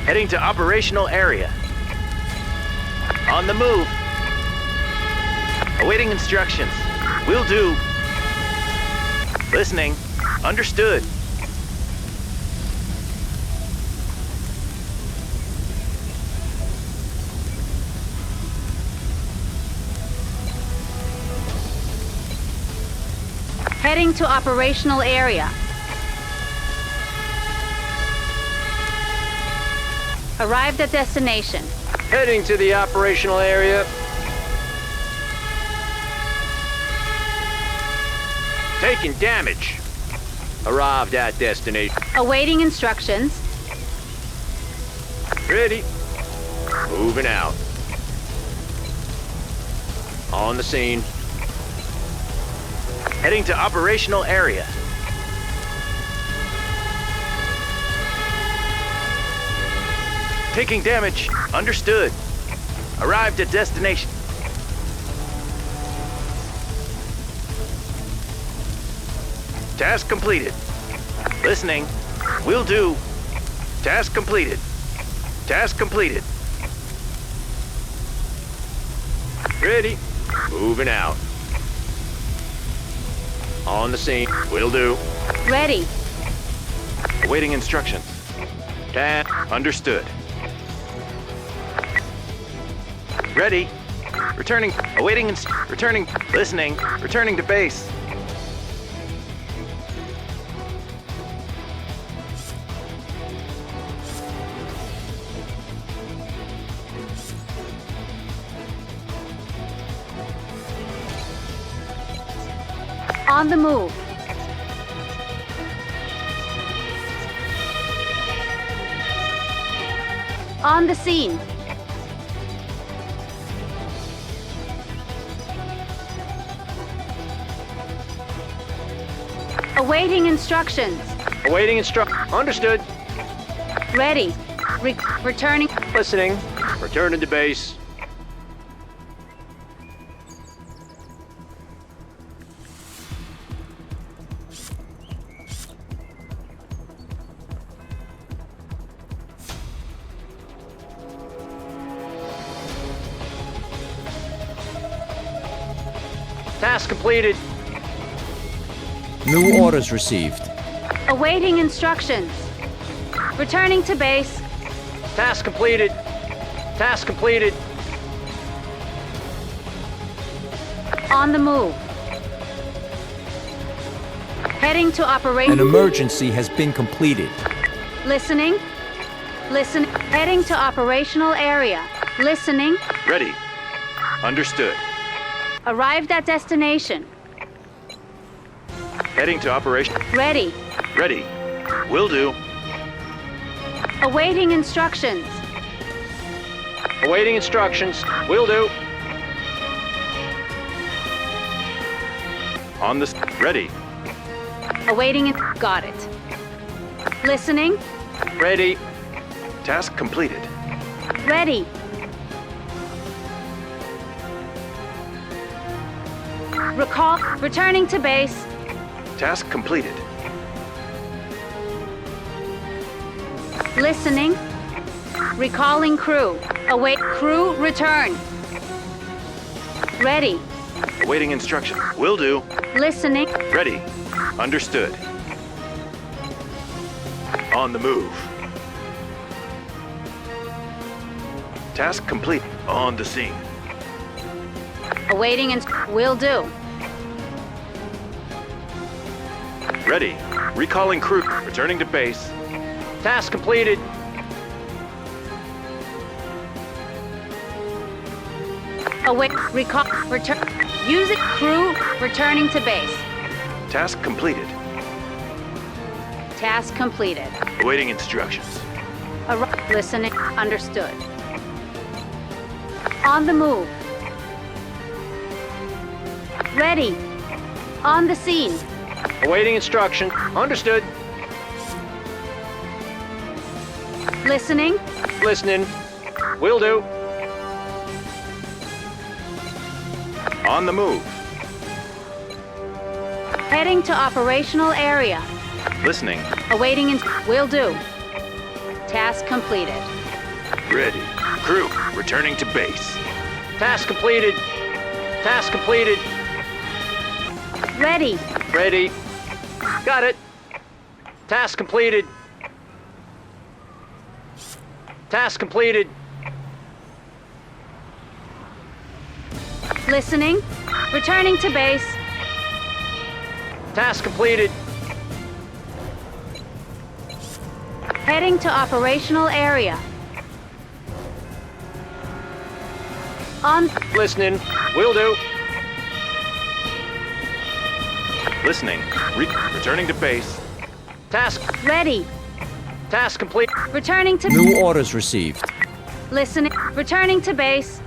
Heading to operational area. On the move. Awaiting instructions. Will do. Listening. Understood. Heading to operational area. Arrived at destination. Heading to the operational area. Taking damage. Arrived at destination. Awaiting instructions. Ready. Moving out. On the scene. Heading to operational area. Taking damage. Understood. Arrived at destination. Task completed. Listening. Will do. Task completed. Task completed. Ready. Moving out. On the scene. Will do. Ready. Awaiting instructions. Understood. Ready. Returning. Awaiting. Returning. Listening. Returning to base. On the move. On the scene. Awaiting instructions. Awaiting Understood. Ready. Returning. Listening. Returning to base. Task completed. New orders received. Awaiting instructions. Returning to base. Task completed. Task completed. On the move. Heading to operation. An emergency has been completed. Listening. Listen. Heading to operational area. Listening. Ready. Understood. Arrived at destination. Heading to operation. Ready. Ready. Will do. Awaiting instructions. Awaiting instructions. Will do. On the... Ready. Awaiting. Got it. Listening. Ready. Task completed. Ready. Recall. Returning to base. Task completed. Listening. Recalling crew. Await crew return. Ready. Awaiting instruction. Will do. Listening. Ready. Understood. On the move. Task complete. On the scene. Awaiting and will do. Ready. Recalling crew. Returning to base. Task completed. Await. Recall. Return. Use it. Crew returning to base. Task completed. Task completed. Awaiting instructions. Listening. Understood. On the move. Ready. On the scene. Awaiting instruction. Understood. Listening. Listening. Will do. On the move. Heading to operational area. Listening. Awaiting will do. Task completed. Ready. Crew, returning to base. Task completed. Task completed. Ready. Ready. Got it. Task completed. Task completed. Listening. Returning to base. Task completed. Heading to operational area. On. Listening. Will do. Listening. Returning to base. Task. Ready. Task complete. Returning to. New orders received. Listening. Returning to base.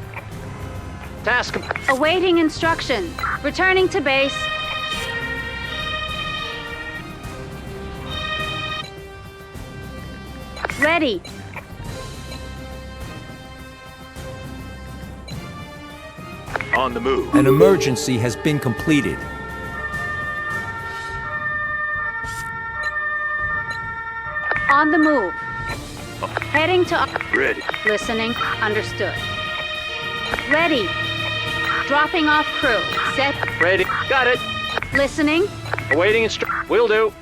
Task. Awaiting instruction. Returning to base. Ready. On the move. An emergency has been completed. On the move. Heading to. Ready. Listening. Understood. Ready. Dropping off crew. Set. Ready. Got it. Listening. Awaiting instruction. Will do.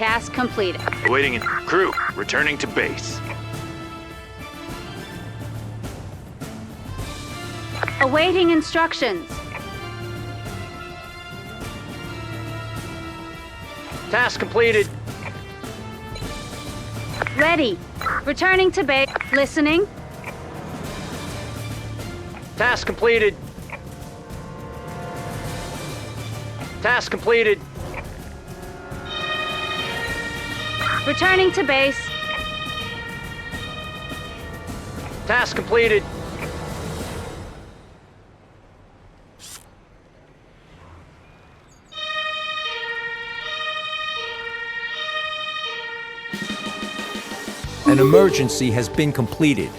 Task completed. Awaiting in. Crew, returning to base. Awaiting instructions. Task completed. Ready. Returning to base. Listening. Task completed. Task completed. Returning to base. Task completed. An emergency has been completed.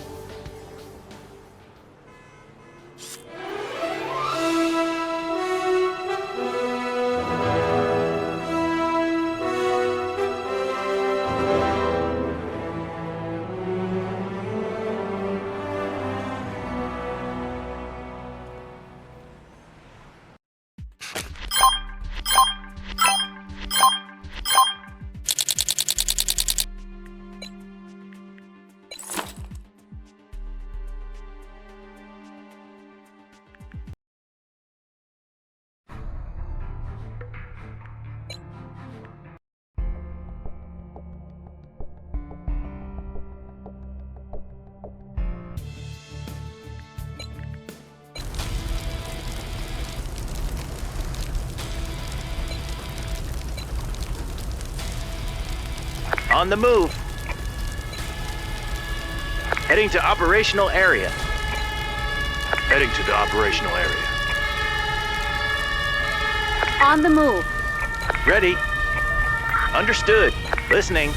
On the move. Heading to operational area. Heading to the operational area. On the move. Ready. Understood. Listening.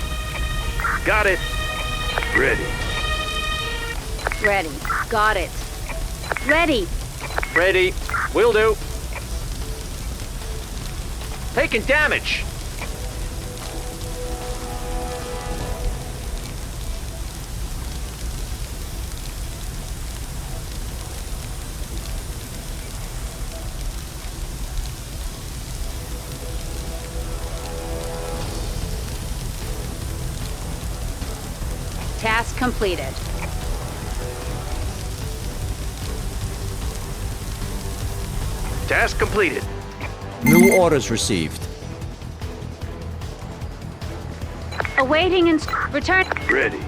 Got it. Ready. Ready. Got it. Ready. Ready. Will do. Taking damage. Task completed. Task completed. New orders received. Awaiting return. Ready.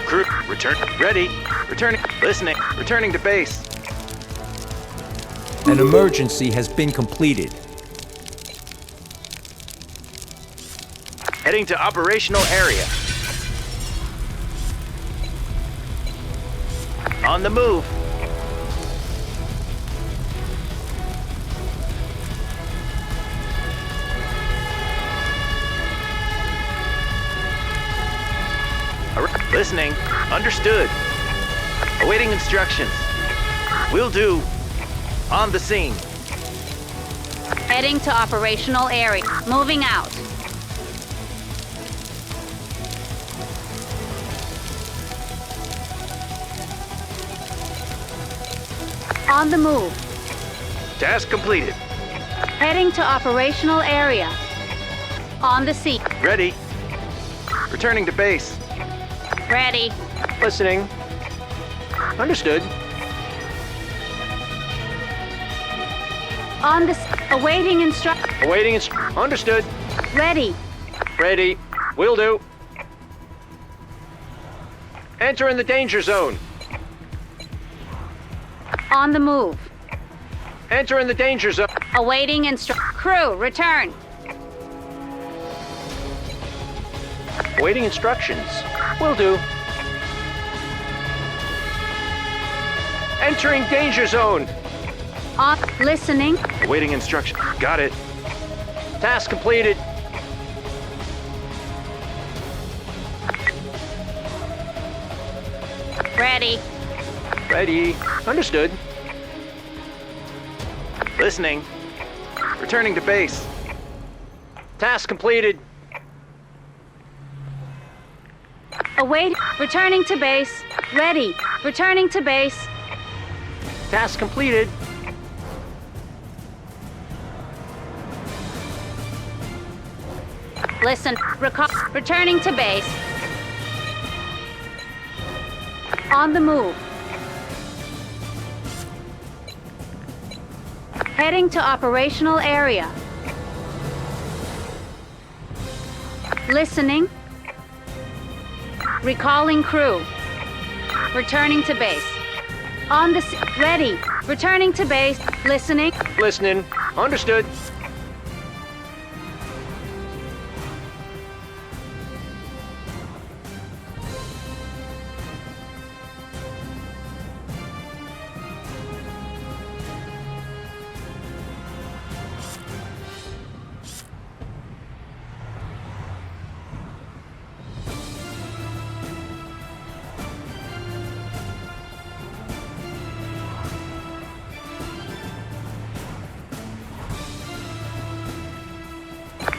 Crew, return. Ready. Returning. Listening. Returning to base. An emergency has been completed. Heading to operational area. On the move. Listening. Understood. Awaiting instructions. Will do. On the scene. Heading to operational area. Moving out. On the move. Task completed. Heading to operational area. On the scene. Ready. Returning to base. Ready. Listening. Understood. On the awaiting Awaiting understood. Ready. Ready. Will do. Enter in the danger zone. On the move. Enter in the danger zone. Awaiting crew, return. Awaiting instructions. Will do. Entering danger zone. On listening. Awaiting instruction. Got it. Task completed. Ready. Ready. Understood. Listening. Returning to base. Task completed. Await. Returning to base. Ready. Returning to base. Task completed. Listen. Returning to base. On the move. Heading to operational area. Listening. Recalling crew. Returning to base. On the ready. Returning to base. Listening. Listening. Understood.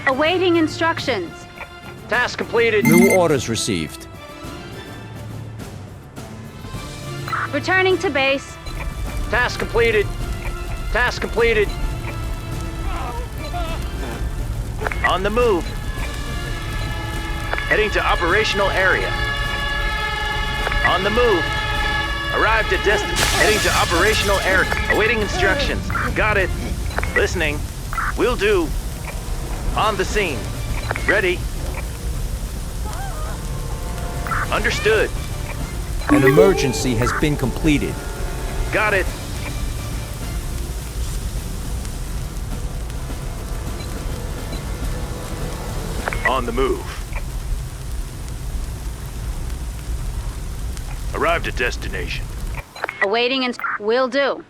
Awaiting instructions. Task completed. New orders received. Returning to base. Task completed. Task completed. On the move. Heading to operational area. On the move. Arrived at destination. Heading to operational area. Awaiting instructions. Got it. Listening. Will do. On the scene. Ready. Understood. An emergency has been completed. Got it. On the move. Arrived at destination. Awaiting will do.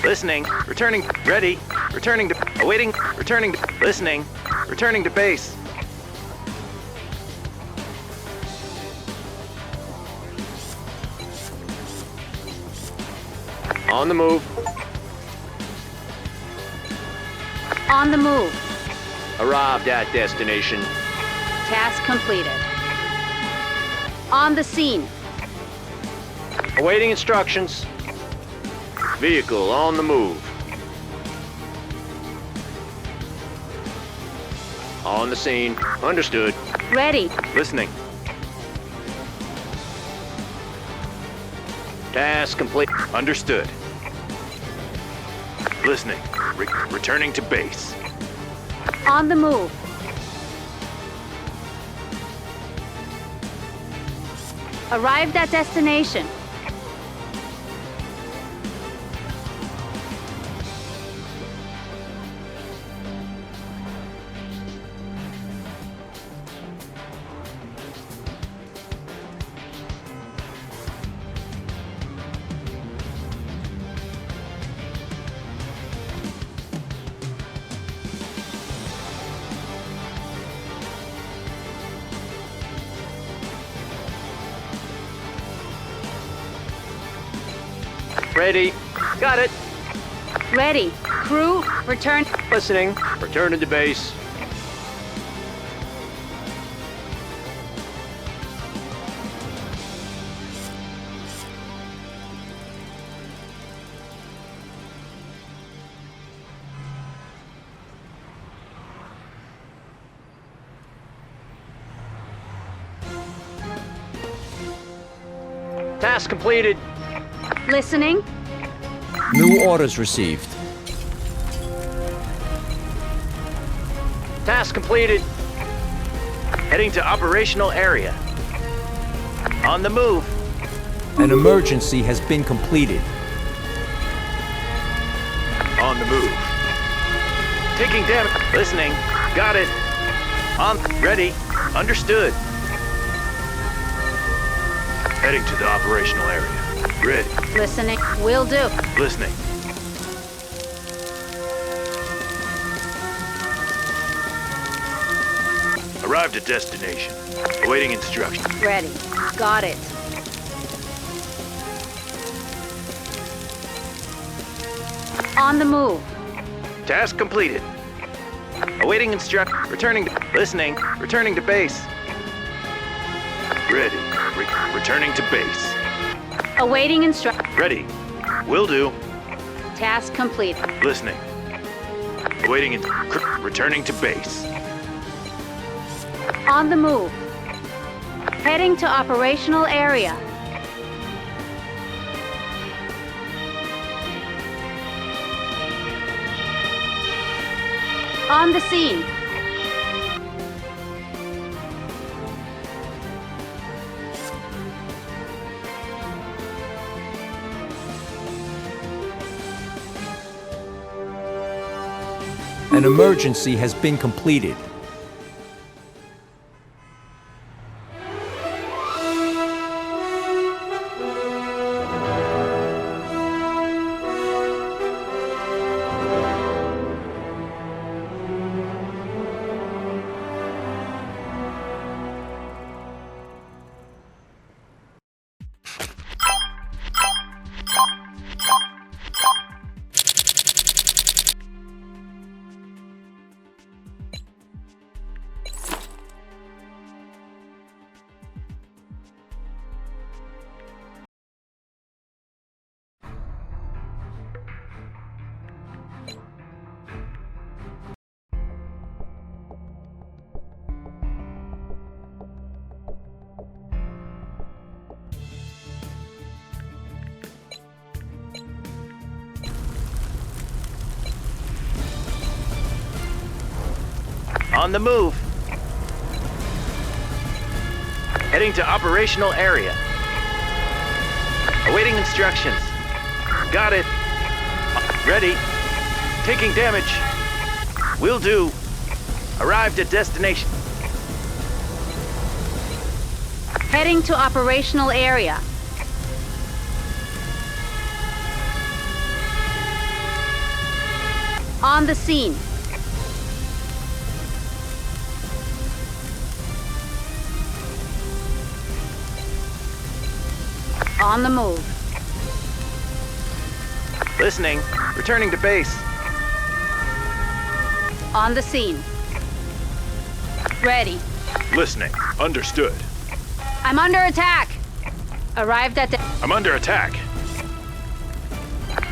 Listening. Returning. Ready. Returning to. Awaiting. Returning. Listening. Returning to base. On the move. On the move. Arrived at destination. Task completed. On the scene. Awaiting instructions. Vehicle on the move. On the scene. Understood. Ready. Listening. Task complete. Understood. Listening. Returning to base. On the move. Arrived at destination. Ready. Got it. Ready. Crew, return. Listening. Returning to base. Task completed. Listening. New orders received. Task completed. Heading to operational area. On the move. An emergency has been completed. On the move. Taking damage. Listening. Got it. On. Ready. Understood. Heading to the operational area. Ready. Listening. Will do. Listening. Arrived at destination. Awaiting instructions. Ready. Got it. On the move. Task completed. Awaiting returning to... Listening. Returning to base. Ready. Returning to base. Awaiting Ready. Will do. Task complete. Listening. Awaiting returning to base. On the move. Heading to operational area. On the scene. An emergency has been completed. On the move. Heading to operational area. Awaiting instructions. Got it. Ready. Taking damage. Will do. Arrived at destination. Heading to operational area. On the scene. On the move. Listening. Returning to base. On the scene. Ready. Listening. Understood. I'm under attack. Arrived at the... I'm under attack.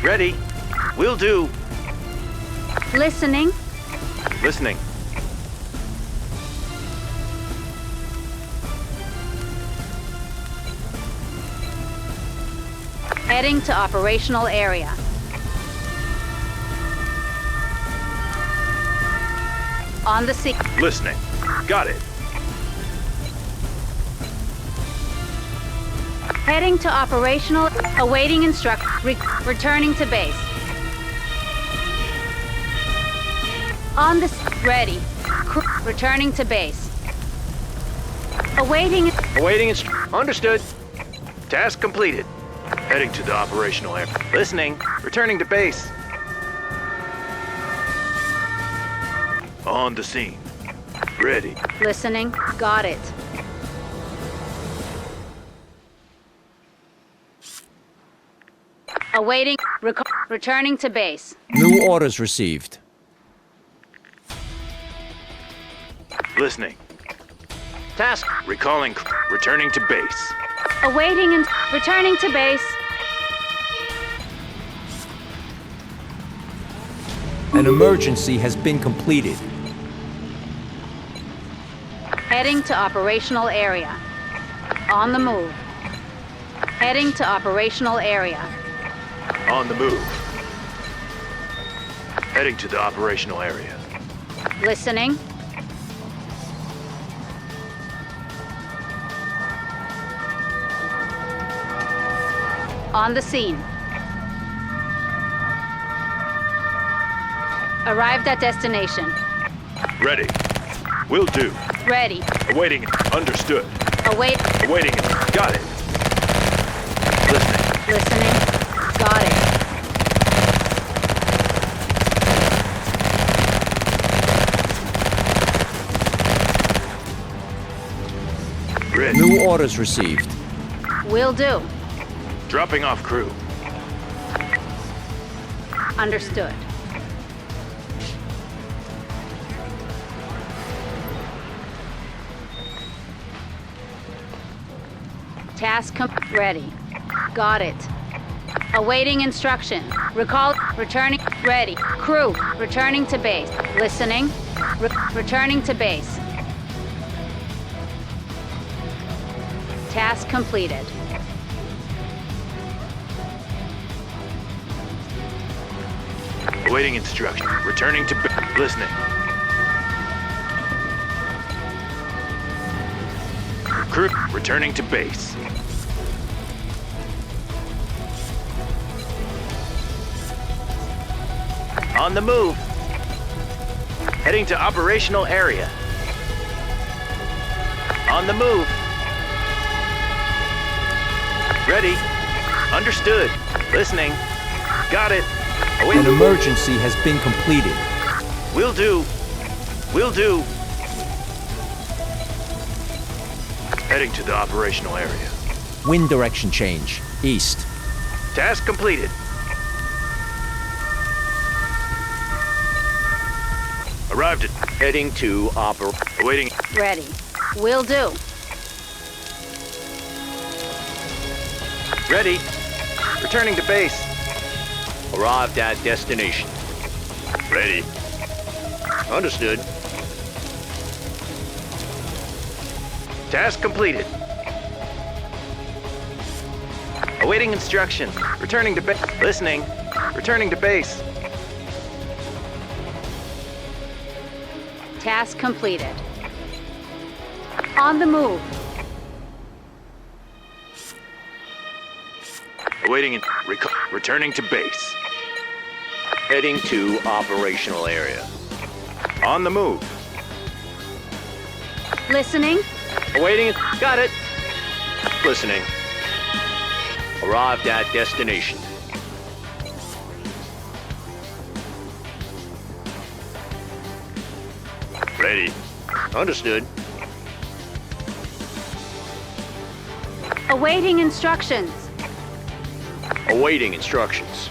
Ready. Will do. Listening. Listening. Heading to operational area. On the scene. Listening. Got it. Heading to operational. Awaiting returning to base. On the ready. Returning to base. Awaiting. Understood. Task completed. Heading to the operational area. Listening. Returning to base. On the scene. Ready. Listening. Got it. Awaiting. Returning to base. New orders received. Listening. Task. Recalling. Returning to base. Awaiting and returning to base. An emergency has been completed. Heading to operational area. On the move. Heading to operational area. On the move. Heading to the operational area. Listening. On the scene. Arrived at destination. Ready. Will do. Ready. Awaiting. Understood. Await. Awaiting. Got it. Listening. Listening. Got it. Ready. New orders received. Will do. Dropping off crew. Understood. Ready. Got it. Awaiting instruction. Recall. Returning. Ready. Crew. Returning to base. Listening. Returning to base. Task completed. Awaiting instruction. Returning to listening. Crew. Returning to base. On the move. Heading to operational area. On the move. Ready. Understood. Listening. Got it. An emergency has been completed. Will do. Will do. Heading to the operational area. Wind direction change. East. Task completed. Arrived at. Heading to Awaiting. Ready. Will do. Ready. Returning to base. Arrived at destination. Ready. Understood. Task completed. Awaiting instruction. Returning to base. Listening. Returning to base. Task completed. On the move. Awaiting. Returning to base. Heading to operational area. On the move. Listening. Awaiting. Got it. Listening. Arrived at destination. Ready. Understood. Awaiting instructions. Awaiting instructions.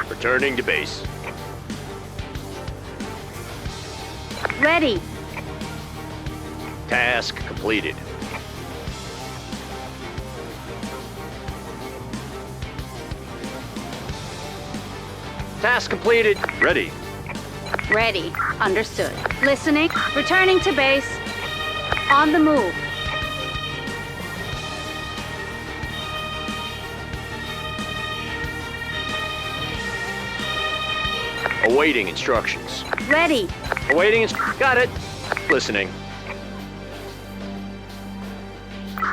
Returning to base. Ready. Task completed. Task completed. Ready. Ready. Understood. Listening. Returning to base. On the move. Awaiting instructions. Ready. Awaiting. Got it. Listening.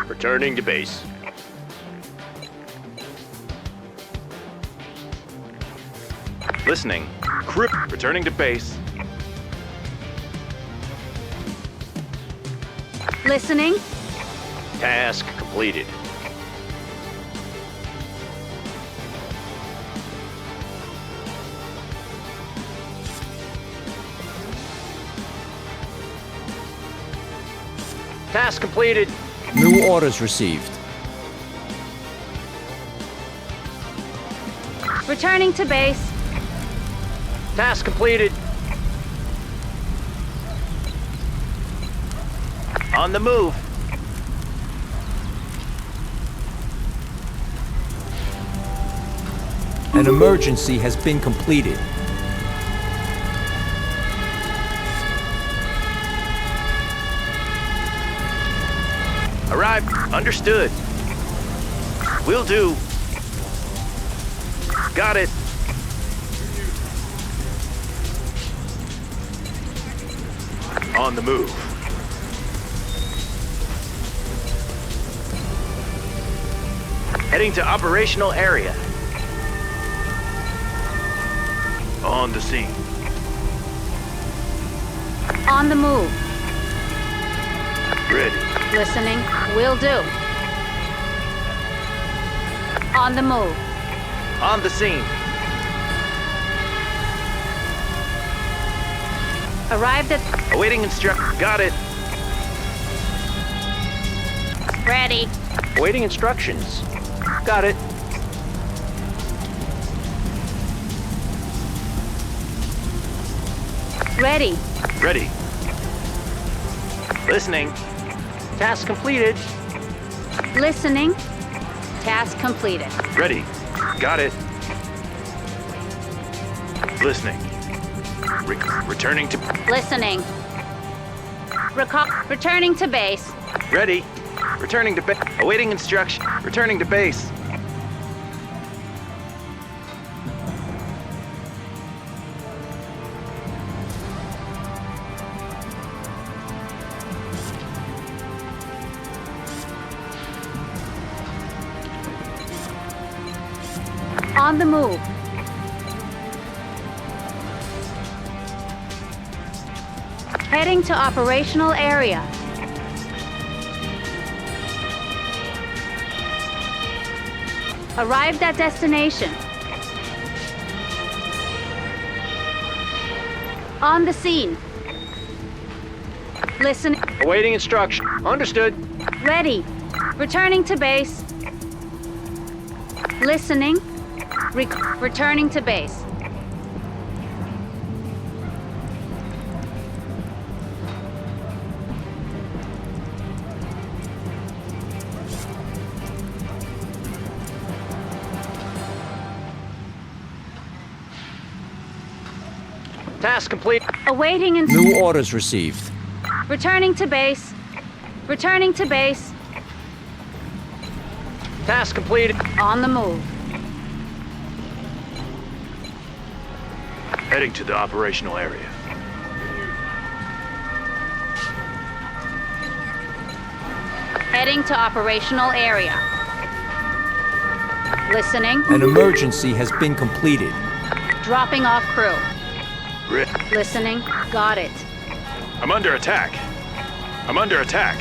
Returning to base. Listening. Crew. Returning to base. Listening. Task completed. Task completed. New orders received. Returning to base. Task completed. On the move. An emergency has been completed. Arrived. Understood. Will do. Got it. On the move. Heading to operational area. On the scene. On the move. Ready. Listening. Will do. On the move. On the scene. Arrived at... Awaiting instruction. Got it. Ready. Awaiting instructions. Got it. Ready. Ready. Listening. Task completed. Listening. Task completed. Ready. Got it. Listening. Returning to... Listening. Returning to base. Ready. Returning to base. Awaiting instruction. Returning to base. On the move. Heading to operational area. Arrived at destination. On the scene. Listen. Awaiting instruction. Understood. Ready. Returning to base. Listening. Returning to base. Task complete. Awaiting New orders received. Returning to base. Returning to base. Task completed. On the move. Heading to the operational area. Heading to operational area. Listening. An emergency has been completed. Dropping off crew. Listening. Listening. Got it. I'm under attack. I'm under attack.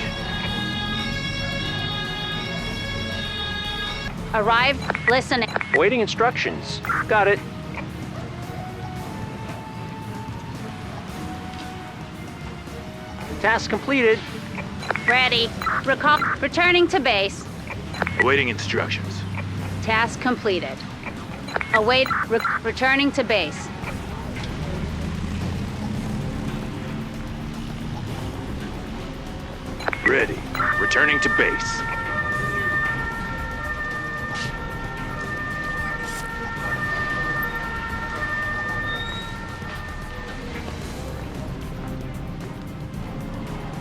Arrived. Listening. Awaiting instructions. Got it. Task completed. Ready. Returning to base. Awaiting instructions. Task completed. Returning to base. Ready. Returning to base.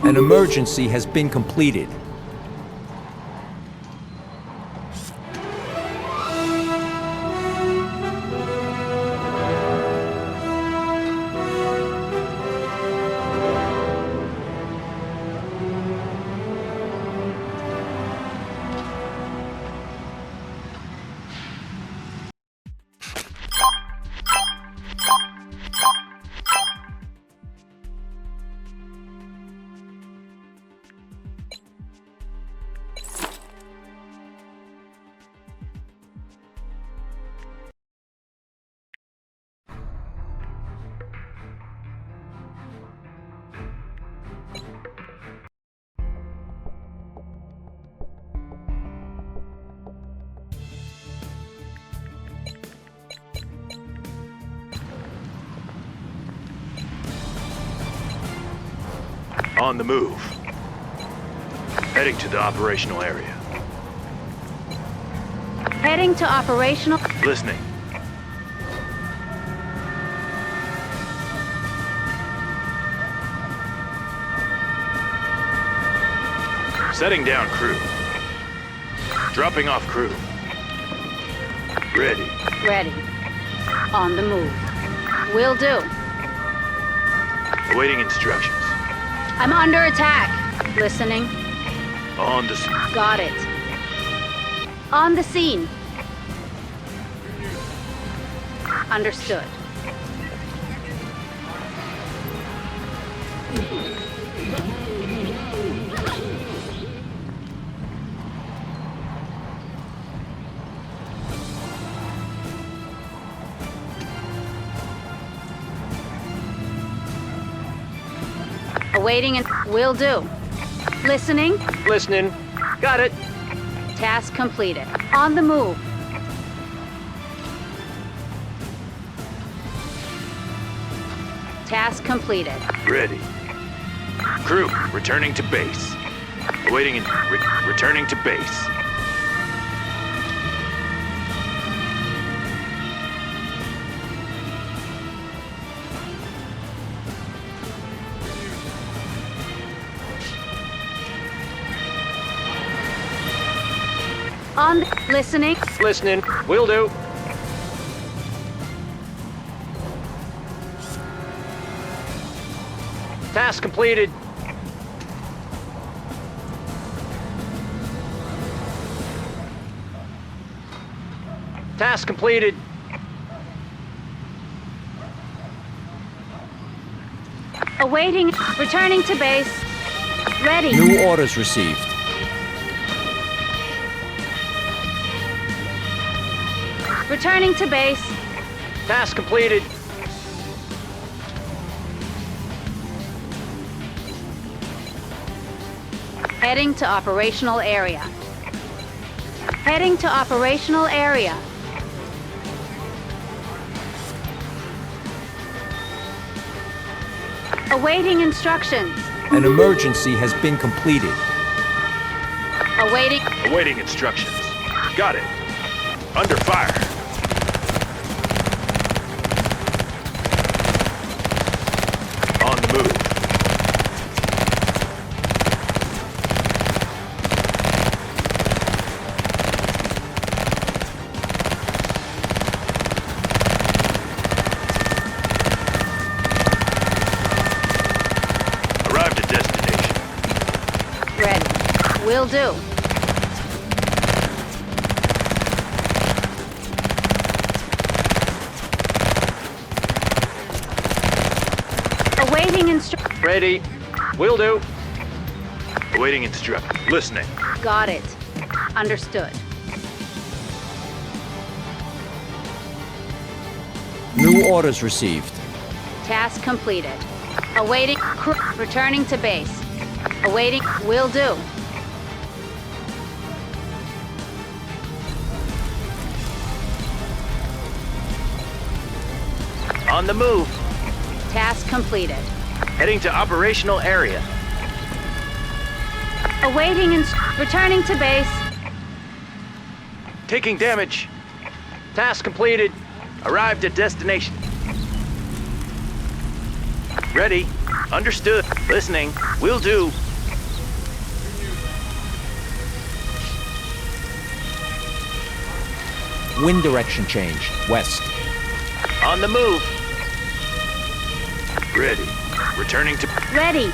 An emergency has been completed. On the move. Heading to the operational area. Heading to operational. Listening. Setting down crew. Dropping off crew. Ready. Ready. On the move. Will do. Awaiting instructions. I'm under attack. Listening. On the... Got it. On the scene. Understood. Awaiting and will do. Listening. Listening. Got it. Task completed. On the move. Task completed. Ready. Crew, returning to base. Awaiting and... returning to base. On the, listening. Listening. Will do. Task completed. Task completed. Awaiting. Returning to base. Ready. New orders received. Returning to base. Task completed. Heading to operational area. Heading to operational area. Awaiting instructions. An emergency has been completed. Awaiting. Awaiting instructions. Got it. Under fire. On the move. Arrived at destination. Ready. Will do. Awaiting Ready. Will do. Awaiting instructions. Listening. Got it. Understood. New orders received. Task completed. Awaiting. Returning to base. Awaiting. Will do. On the move. Task completed. Heading to operational area. Awaiting returning to base. Taking damage. Task completed. Arrived at destination. Ready. Understood. Listening. Will do. Wind direction change. West. On the move. Ready. Returning to... Ready.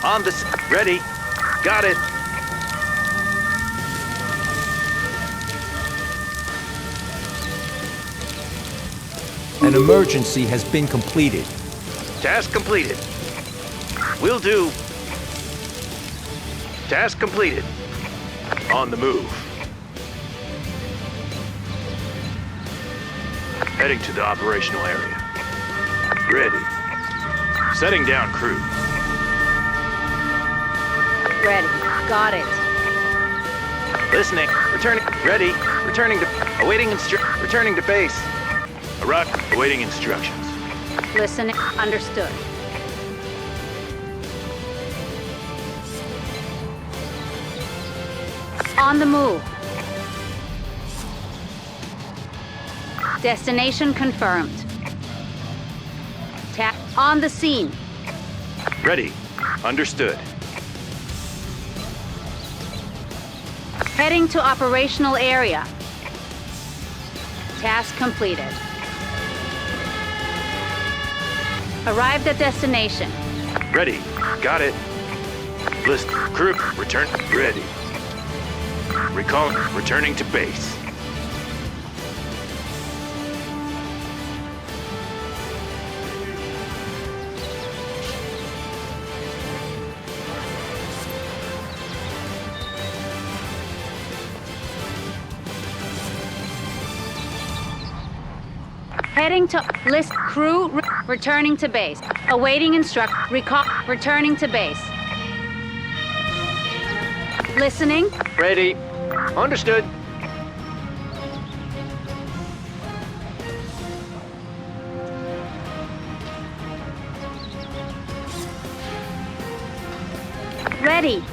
On the... Ready. Got it. An emergency has been completed. Task completed. Will do. Task completed. On the move. Heading to the operational area. Ready. Setting down crew. Ready. Got it. Listening. Returning. Ready. Returning to... Awaiting returning to base. Arrived. Awaiting instructions. Listening. Understood. On the move. Destination confirmed. On the scene. Ready. Understood. Heading to operational area. Task completed. Arrived at destination. Ready. Got it. List. Crew. Return. Ready. Recall. Returning to base. Heading to list crew returning to base. Awaiting recall returning to base. Listening. Ready. Understood. Ready.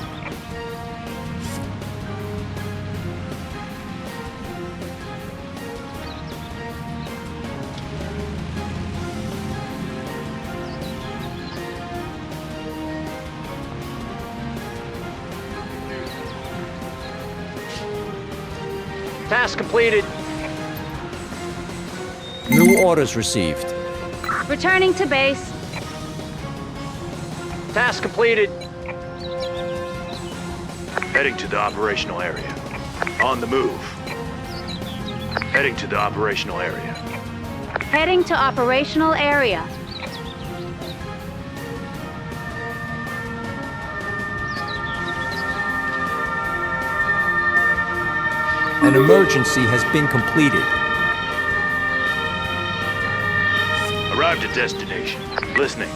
Task completed. New orders received. Returning to base. Task completed. Heading to the operational area. On the move. Heading to the operational area. Heading to operational area. An emergency has been completed. Arrived at destination. Listening.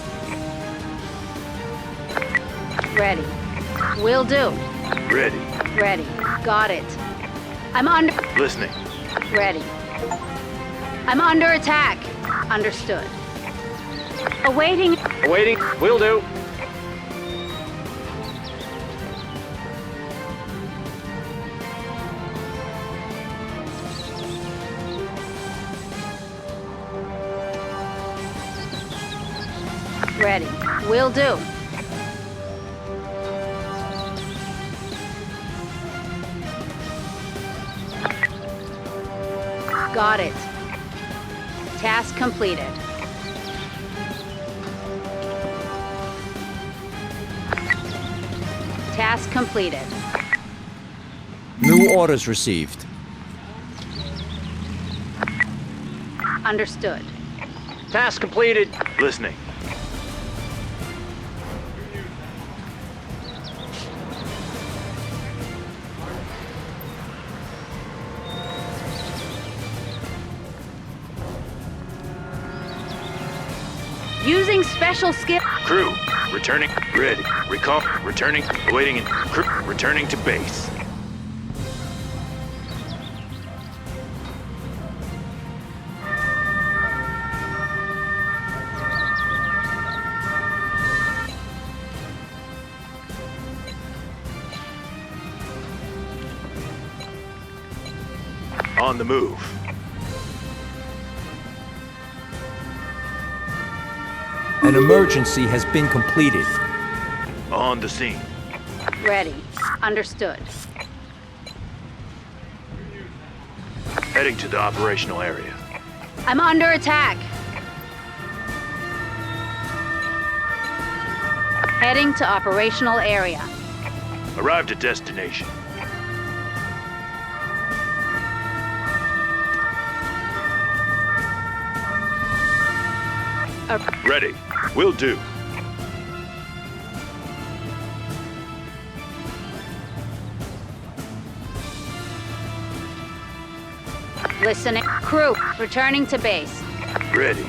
Ready. Will do. Ready. Ready. Got it. I'm under. Listening. Ready. I'm under attack. Understood. Awaiting. Awaiting. Will do. Ready. Will do. Got it. Task completed. Task completed. New orders received. Understood. Task completed. Listening. Using special skill. Crew. Returning. Ready. Recall. Returning. Awaiting. Crew. Returning to base. On the move. An emergency has been completed. On the scene. Ready. Understood. Heading to the operational area. I'm under attack. Heading to operational area. Arrived at destination. Ready. Will do. Listening. Crew, returning to base. Ready.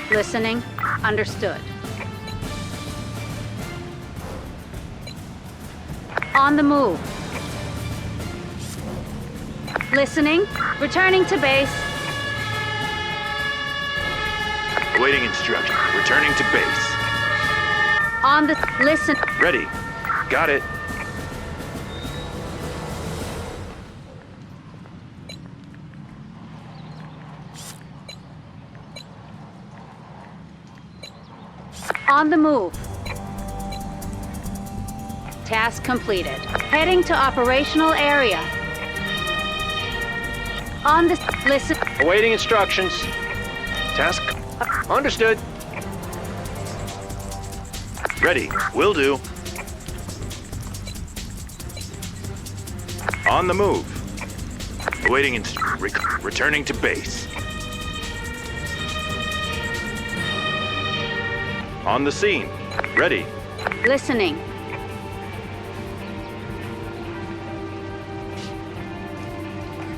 Listening. Understood. On the move. Listening. Returning to base. Awaiting instruction. Returning to base. On the... Listen. Ready. Got it. On the move. Task completed. Heading to operational area. On the... Listen. Awaiting instructions. Task understood. Ready. Will do. On the move. Awaiting returning to base. On the scene. Ready. Listening.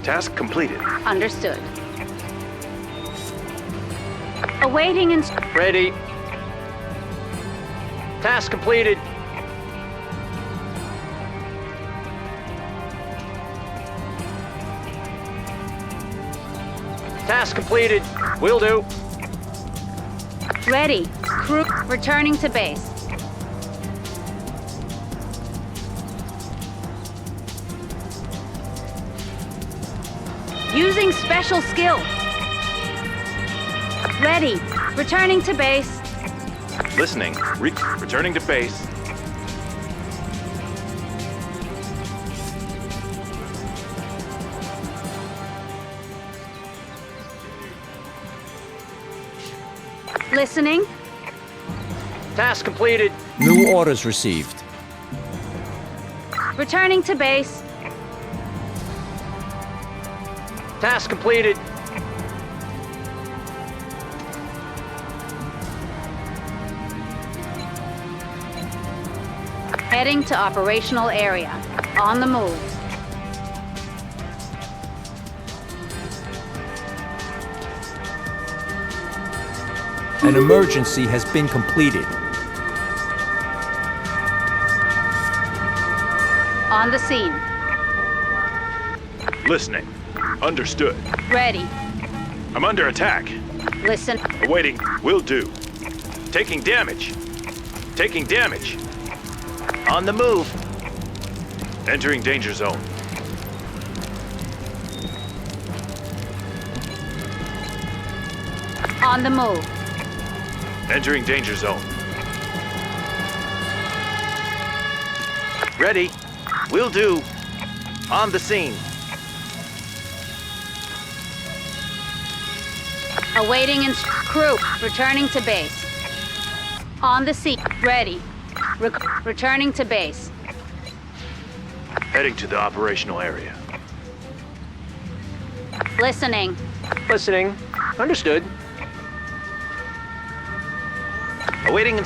Task completed. Understood. Awaiting Ready. Task completed. Task completed. Will do. Ready. Crew returning to base. Using special skill. Ready. Returning to base. Listening. Returning to base. Listening. Task completed. New orders received. Returning to base. Task completed. Heading to operational area. On the move. An emergency has been completed. On the scene. Listening. Understood. Ready. I'm under attack. Listen. Awaiting. Will do. Taking damage. Taking damage. On the move. Entering danger zone. On the move. Entering danger zone. Ready. Will do. On the scene. Awaiting crew returning to base. On the scene. Ready. Returning to base. Heading to the operational area. Listening. Listening. Understood. Awaiting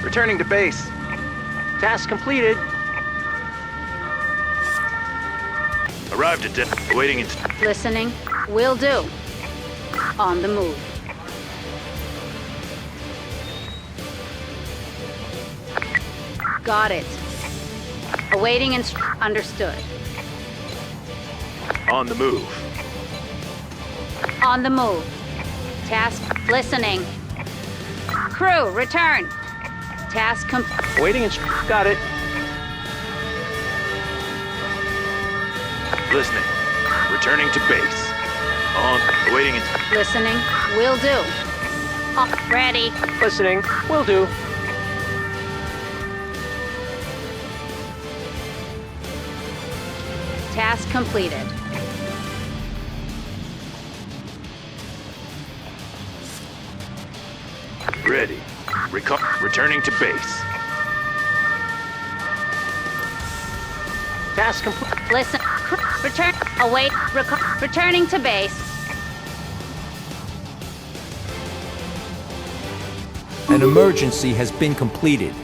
returning to base. Task completed. Arrived at awaiting Listening. Will do. On the move. Got it. Awaiting understood. on the move. On the move. Task listening. Crew, return. Task Waiting got it. Listening. Returning to base. On. Awaiting. listening. Will do. Ready. Listening. Will do. Task completed. Ready. Returning to base. Task complete. Listen. Return. Await. Returning to base. An emergency has been completed.